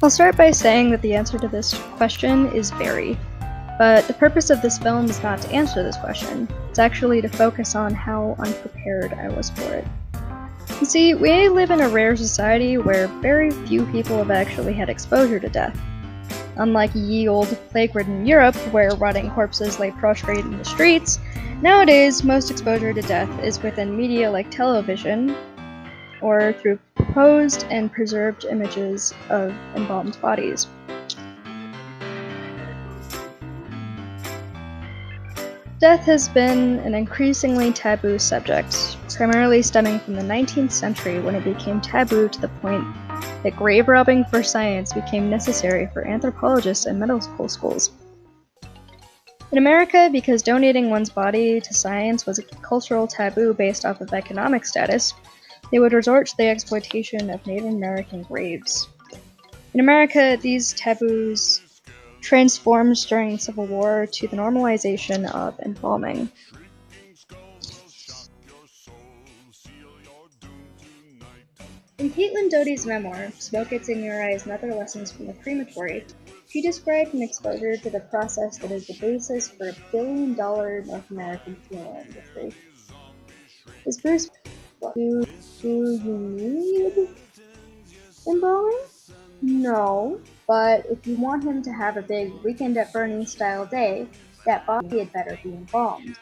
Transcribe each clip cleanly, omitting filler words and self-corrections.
I'll start by saying that the answer to this question is very. But the purpose of this film is not to answer this question. It's actually to focus on how unprepared I was for it. You see, we live in a rare society where very few people have actually had exposure to death. Unlike ye old plague-ridden Europe, where rotting corpses lay prostrate in the streets, nowadays most exposure to death is within media like television, or through proposed and preserved images of embalmed bodies. Death has been an increasingly taboo subject, primarily stemming from the 19th century when it became taboo to the point that grave robbing for science became necessary for anthropologists and medical schools. In America, because donating one's body to science was a cultural taboo based off of economic status, they would resort to the exploitation of Native American graves. In America, these taboos transformed during the Civil War to the normalization of embalming. In Caitlin Doughty's memoir, Smoke Gets in Your Eyes and Other Lessons from the Crematory, she described an exposure to the process that is the basis for a billion-dollar North American funeral industry. Is Bruce, do you need embalming? No, but if you want him to have a big Weekend at Bernie's style day, that body had better be embalmed.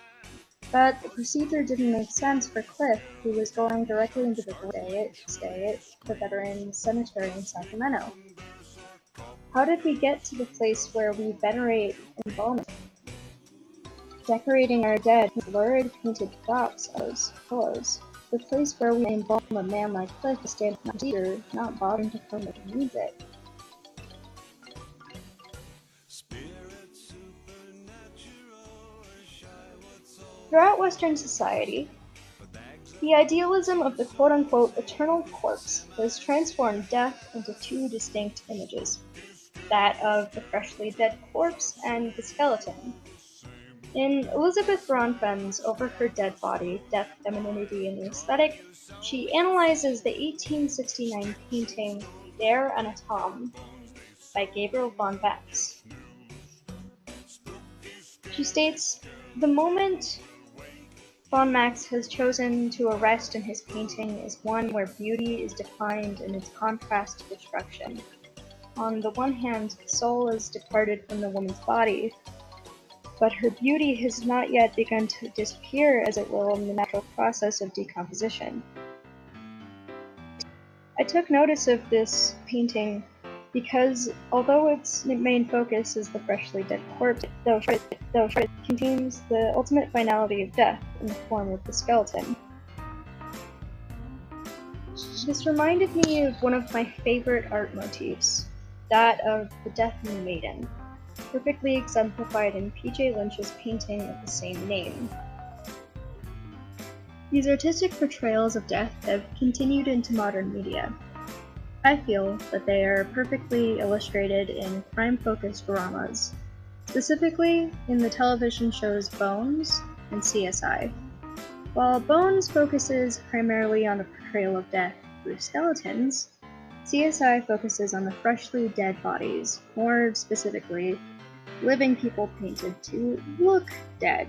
But the procedure didn't make sense for Cliff, who was going directly into the stay at the Veterans Cemetery in Sacramento. How did we get to the place where we venerate embalming? Decorating our dead with lurid painted props as pillows. The place where we embalm a man like Cliff is standing on cedar, not bothering to find what needs it. Throughout Western society, the idealism of the quote-unquote eternal corpse has transformed death into two distinct images, that of the freshly dead corpse and the skeleton. In Elizabeth Bronfen's Over Her Dead Body, Death, Femininity, and the Aesthetic, she analyzes the 1869 painting Der Anatom by Gabriel von Betz. She states, "The moment von Max has chosen to arrest in his painting is one where beauty is defined in its contrast to destruction. On the one hand, the soul is departed from the woman's body, but her beauty has not yet begun to disappear as it will in the natural process of decomposition." I took notice of this painting because, although its main focus is the freshly dead corpse, though it contains the ultimate finality of death in the form of the skeleton. This reminded me of one of my favorite art motifs, that of the Deathly Maiden, perfectly exemplified in P.J. Lynch's painting of the same name. These artistic portrayals of death have continued into modern media. I feel that they are perfectly illustrated in crime-focused dramas, specifically in the television shows Bones and CSI. While Bones focuses primarily on the portrayal of death through skeletons, CSI focuses on the freshly dead bodies, more specifically, living people painted to look dead.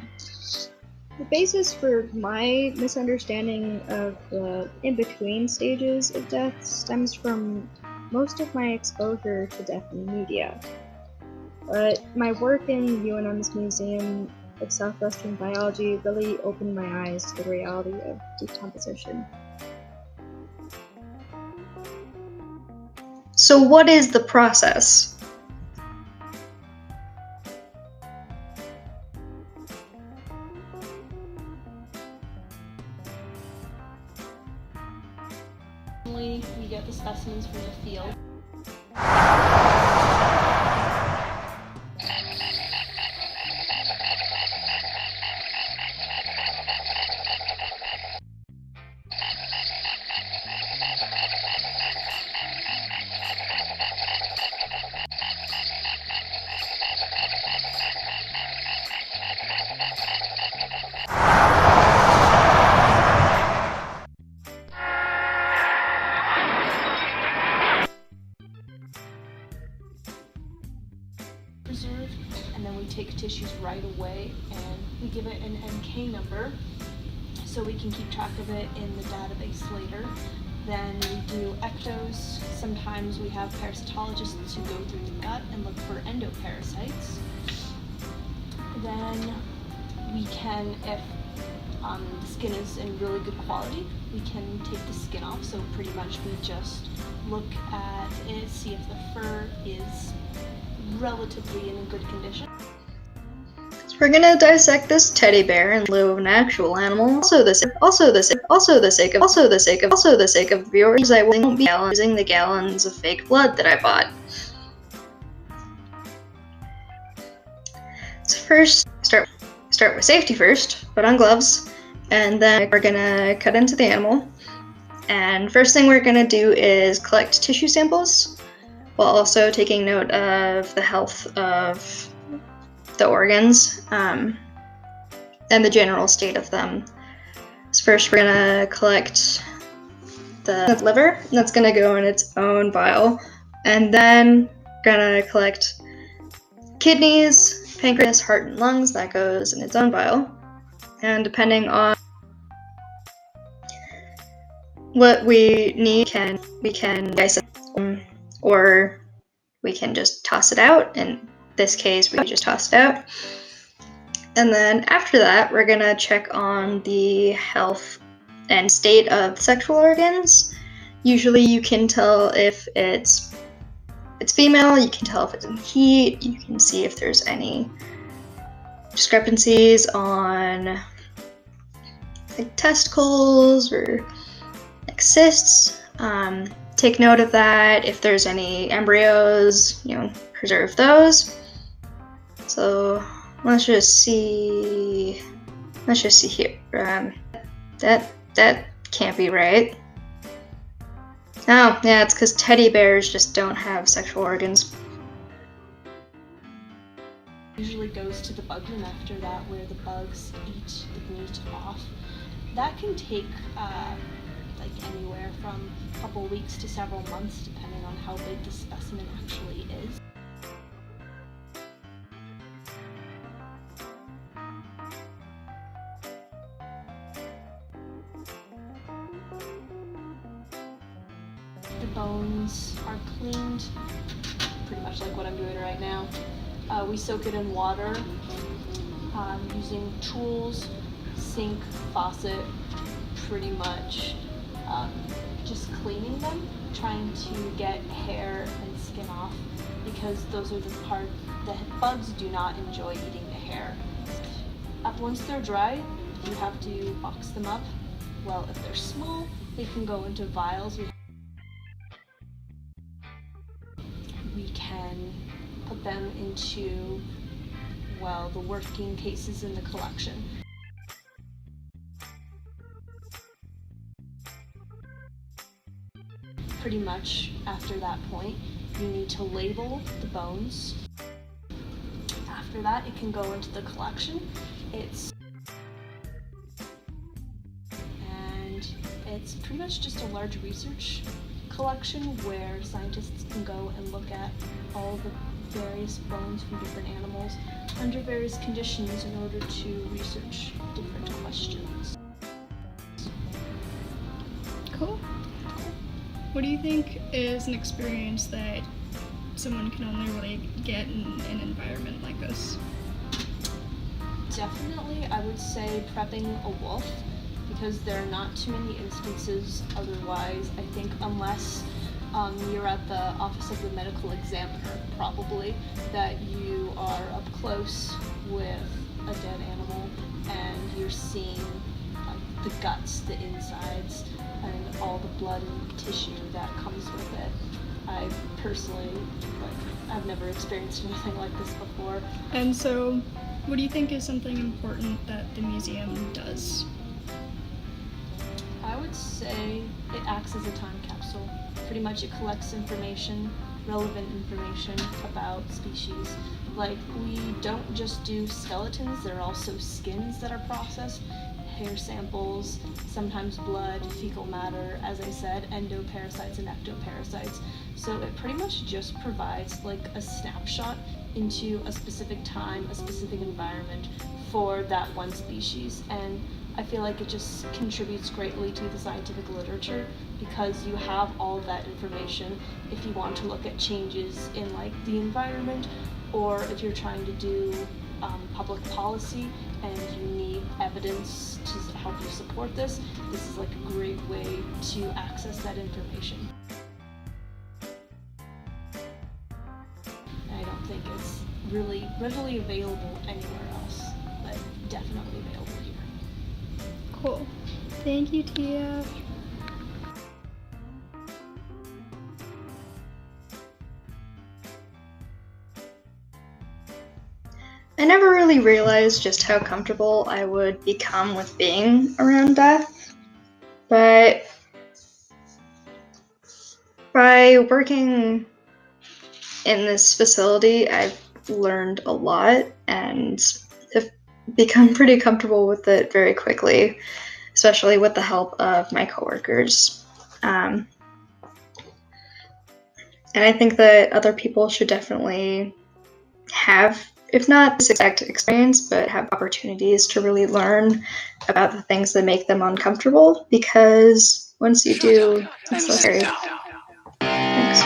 The basis for my misunderstanding of the in-between stages of death stems from most of my exposure to death in the media. But my work in UNM's Museum of Southwestern Biology really opened my eyes to the reality of decomposition. So what is the process? We get the specimens from the field. so we can keep track of it in the database later. Then we do ectos. Sometimes we have parasitologists who go through the gut and look for endoparasites. Then we can, if the skin is in really good quality, we can take the skin off. So pretty much we just look at it, see if the fur is relatively in a good condition. So we're gonna dissect this teddy bear in lieu of an actual animal. Also the sake of the viewers, I won't be using the gallons of fake blood that I bought. So first, start with safety first. Put on gloves, and then we're gonna cut into the animal. And first thing we're gonna do is collect tissue samples, while also taking note of the health of the organs and the general state of them. So first we're gonna collect the liver, and that's gonna go in its own vial, and then we're gonna collect kidneys, pancreas, heart, and lungs. That goes in its own vial, and depending on what we need, we can dissect or we can just toss it out. In this case, we just toss it out. And then after that, we're gonna check on the health and state of sexual organs. Usually you can tell if it's female, you can tell if it's in heat, you can see if there's any discrepancies on like testicles or like cysts. Take note of that. If there's any embryos, preserve those. So let's just see here. That can't be right. Oh, yeah, it's because teddy bears just don't have sexual organs. Usually goes to the bug room after that, where the bugs eat the meat off. That can take like anywhere from a couple weeks to several months, depending on how big the specimen actually is. The bones are cleaned, pretty much like what I'm doing right now. We soak it in water using tools, sink, faucet, pretty much just cleaning them, trying to get hair and skin off, because those are the part that bugs do not enjoy eating the hair. Once they're dry, you have to box them up. Well, if they're small, they can go into vials. We can put them into, well, the working cases in the collection. Pretty much after that point, you need to label the bones. After that, it can go into the collection. It's pretty much just a large research collection where scientists can go and look at all the various bones from different animals under various conditions in order to research different questions. Cool. What do you think is an experience that someone can only really get in an environment like this? Definitely, I would say prepping a wolf, because there are not too many instances otherwise, I think, unless you're at the office of the medical examiner, probably, that you are up close with a dead animal and you're seeing the guts, the insides, and all the blood and tissue that comes with it. I personally, I've never experienced anything like this before. And so, what do you think is something important that the museum does? I would say it acts as a time capsule. Pretty much it collects information, relevant information about species. Like, we don't just do skeletons, there are also skins that are processed, hair samples, sometimes blood, fecal matter, as I said, endoparasites and ectoparasites. So it pretty much just provides like a snapshot into a specific time, a specific environment for that one species. And I feel like it just contributes greatly to the scientific literature because you have all of that information if you want to look at changes in like the environment, or if you're trying to do public policy and you need evidence to help you support this. This is like a great way to access that information. I don't think it's really readily available anywhere else, but definitely available here. Cool. Thank you, Tia. I never really realized just how comfortable I would become with being around death, but by working in this facility, I've learned a lot and have become pretty comfortable with it very quickly, especially with the help of my coworkers. And I think that other people should definitely have, if not this exact experience, but have opportunities to really learn about the things that make them uncomfortable, because once you do, it's less scary. Thanks.